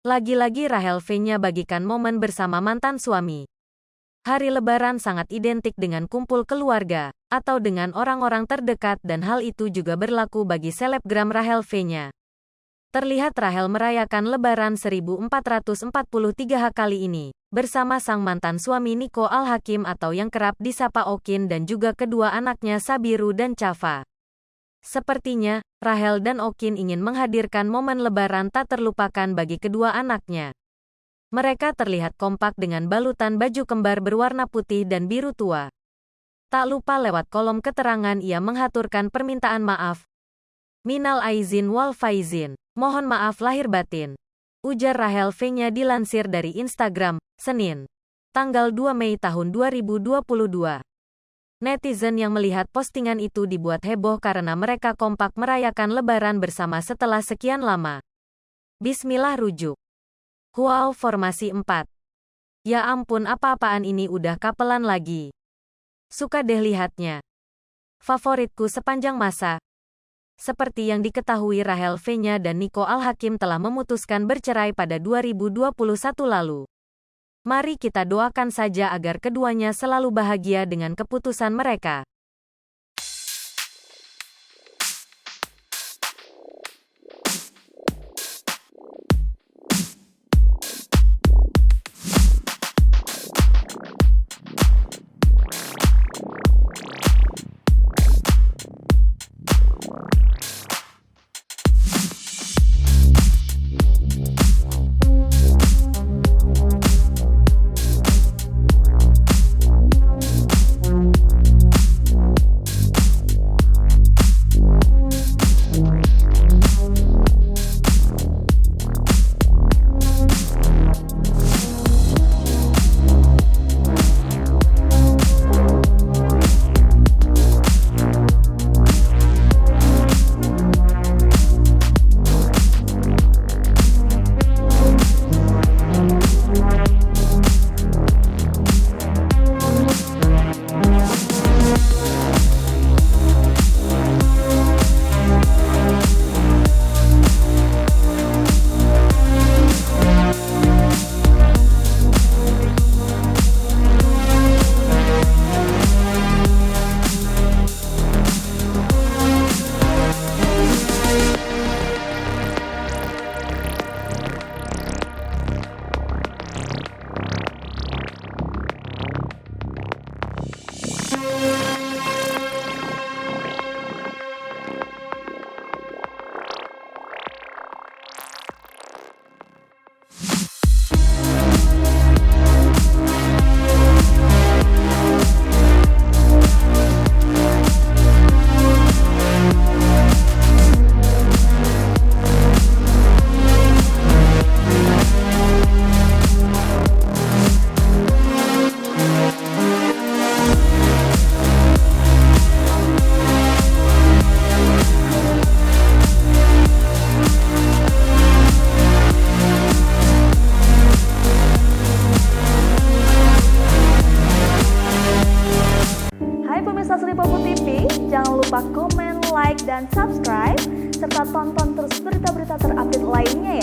Lagi-lagi Rahel V-nya bagikan momen bersama mantan suami. Hari Lebaran sangat identik dengan kumpul keluarga, atau dengan orang-orang terdekat dan hal itu juga berlaku bagi selebgram Rahel V-nya. Terlihat Rahel merayakan Lebaran 1443 kali ini, bersama sang mantan suami Nico Al-Hakim atau yang kerap disapa Okin dan juga kedua anaknya Sabiru dan Chafa. Sepertinya, Rahel dan Okin ingin menghadirkan momen Lebaran tak terlupakan bagi kedua anaknya. Mereka terlihat kompak dengan balutan baju kembar berwarna putih dan biru tua. Tak lupa lewat kolom keterangan ia menghaturkan permintaan maaf. Minal aizin wal faizin. Mohon maaf lahir batin. Ujar Rahel V-nya dilansir dari Instagram, Senin, tanggal 2 Mei tahun 2022. Netizen yang melihat postingan itu dibuat heboh karena mereka kompak merayakan Lebaran bersama setelah sekian lama. Bismillah rujuk. Wow formasi 4. Ya ampun apa-apaan ini udah kapelan lagi. Suka deh lihatnya. Favoritku sepanjang masa. Seperti yang diketahui Rahel V-nya dan Nico Al-Hakim telah memutuskan bercerai pada 2021 lalu. Mari kita doakan saja agar keduanya selalu bahagia dengan keputusan mereka. Jangan lupa komen, like, dan subscribe, serta tonton terus berita-berita terupdate lainnya ya.